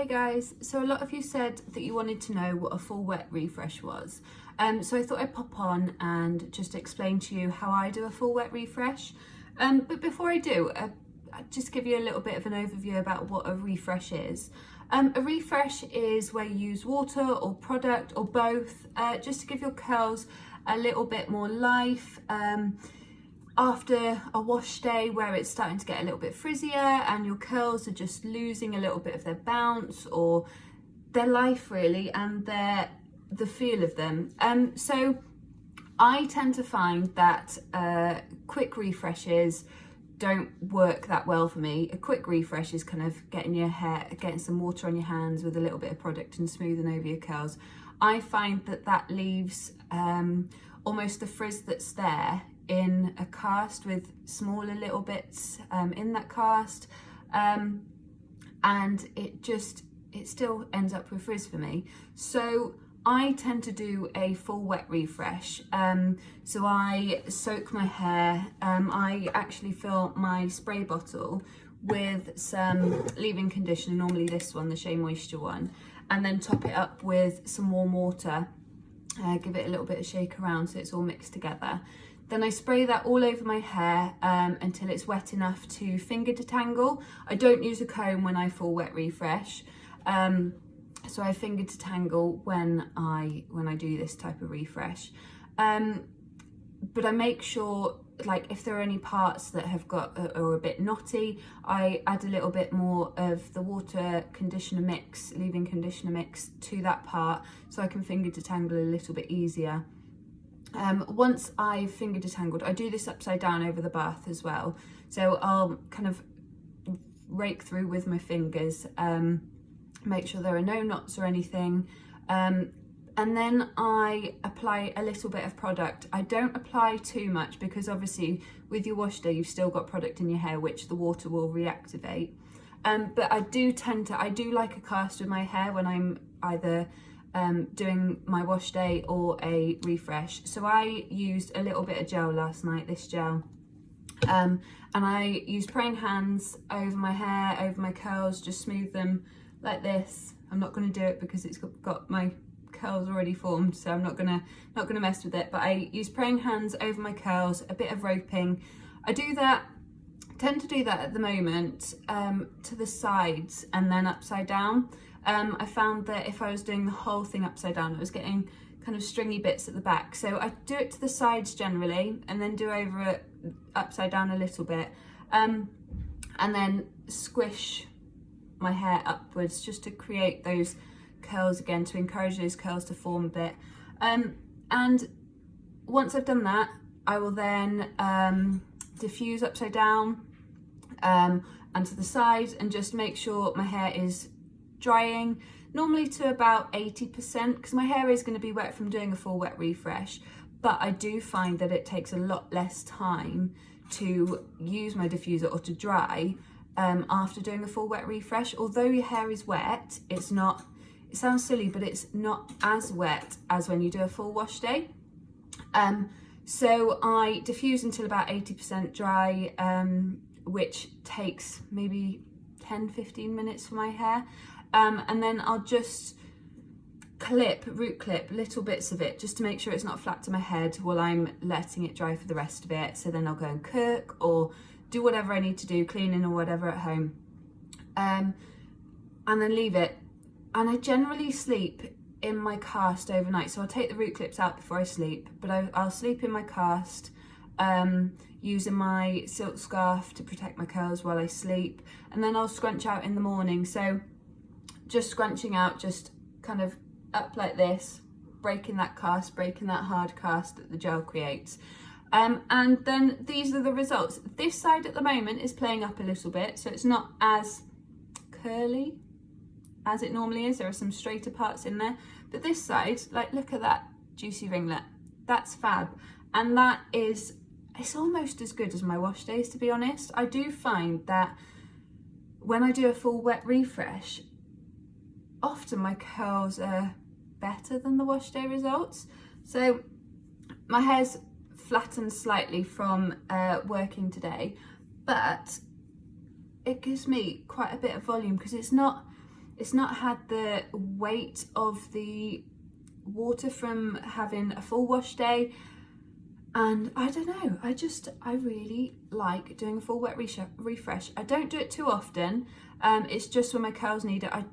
Hey guys, so a lot of you said that you wanted to know what a full wet refresh was. So I thought I'd pop on and just explain to you how I do a full wet refresh. But before I do, I'll just give you a little bit of an overview about what a refresh is. A refresh is where you use water or product or both, just to give your curls a little bit more life. After a wash day where it's starting to get a little bit frizzier and your curls are just losing a little bit of their bounce or their life really, and the feel of them. So I tend to find that quick refreshes don't work that well for me. A quick refresh is kind of getting your hair, getting some water on your hands with a little bit of product and smoothing over your curls. I find that leaves almost the frizz that's there in a cast with smaller little bits in that cast, and it still ends up with frizz for me. So I tend to do a full wet refresh. So I soak my hair. I actually fill my spray bottle with some leave-in conditioner, normally this one, the Shea Moisture one, and then top it up with some warm water. Give it a little bit of shake around so it's all mixed together. Then I spray that all over my hair until it's wet enough to finger detangle. I don't use a comb when I full wet refresh. So I finger detangle when I do this type of refresh. But I make sure, like, if there are any parts that have got are a bit knotty, I add a little bit more of the water conditioner mix, leave-in conditioner mix to that part so I can finger detangle a little bit easier. Once I've finger detangled, I do this upside down over the bath as well. So I'll kind of rake through with my fingers, make sure there are no knots or anything. And then I apply a little bit of product. I don't apply too much because obviously with your wash day, you've still got product in your hair, which the water will reactivate. But I do like a cast with my hair when I'm either doing my wash day or a refresh. So I used a little bit of gel last night, this gel. And I used praying hands over my hair, over my curls, just smooth them like this. I'm not going to do it because it's got my curls already formed, so I'm not gonna mess with it, but I use praying hands over my curls, a bit of roping. I tend to do that at the moment to the sides and then upside down. I found that if I was doing the whole thing upside down, I was getting kind of stringy bits at the back, so I do it to the sides generally and then do over it upside down a little bit, and then squish my hair upwards just to create those curls again, to encourage those curls to form a bit. And once I've done that, I will then diffuse upside down and to the side and just make sure my hair is drying, normally to about 80%, because my hair is going to be wet from doing a full wet refresh, but I do find that it takes a lot less time to use my diffuser or to dry after doing a full wet refresh. Although your hair is wet, it sounds silly, but it's not as wet as when you do a full wash day. So I diffuse until about 80% dry, which takes maybe 10-15 minutes for my hair. And then I'll just root clip little bits of it just to make sure it's not flat to my head while I'm letting it dry for the rest of it. So then I'll go and cook or do whatever I need to do, cleaning or whatever at home, and then leave it. And I generally sleep in my cast overnight. So I'll take the root clips out before I sleep, but I'll sleep in my cast, using my silk scarf to protect my curls while I sleep. And then I'll scrunch out in the morning. So just scrunching out, just kind of up like this, breaking that cast, breaking that hard cast that the gel creates. And then these are the results. This side at the moment is playing up a little bit, so it's not as curly as it normally is. There are some straighter parts in there, but this side, like, look at that juicy ringlet, that's fab. And it's almost as good as my wash days, to be honest. I do find that when I do a full wet refresh, often my curls are better than the wash day results. So my hair's flattened slightly from working today, but it gives me quite a bit of volume because it's not it's not had the weight of the water from having a full wash day. And I don't know, I really like doing a full wet refresh. I don't do it too often. It's just when my curls need it. I'm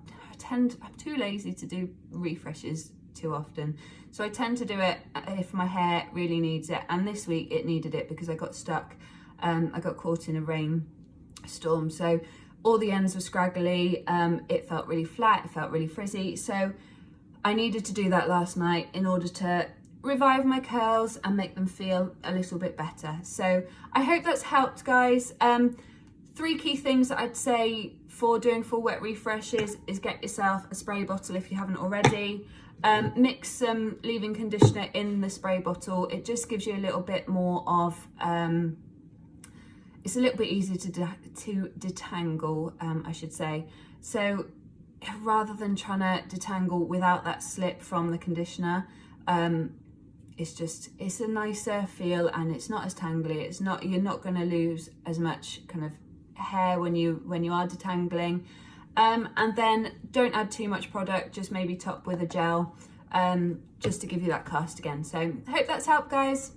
too lazy to do refreshes too often. So I tend to do it if my hair really needs it. And this week it needed it because I got stuck. I got caught in a rainstorm. So all the ends were scraggly. It felt really flat, it felt really frizzy. So I needed to do that last night in order to revive my curls and make them feel a little bit better. So I hope that's helped, guys. 3 key things that I'd say for doing full wet refreshes is get yourself a spray bottle if you haven't already. Mix some leave-in conditioner in the spray bottle. It just gives you a little bit more of, it's a little bit easier to detangle, I should say. So rather than trying to detangle without that slip from the conditioner, it's a nicer feel and it's not as tangly. You're not going to lose as much kind of hair when you are detangling. And then don't add too much product, just maybe top with a gel, just to give you that cast again. So I hope that's helped, guys.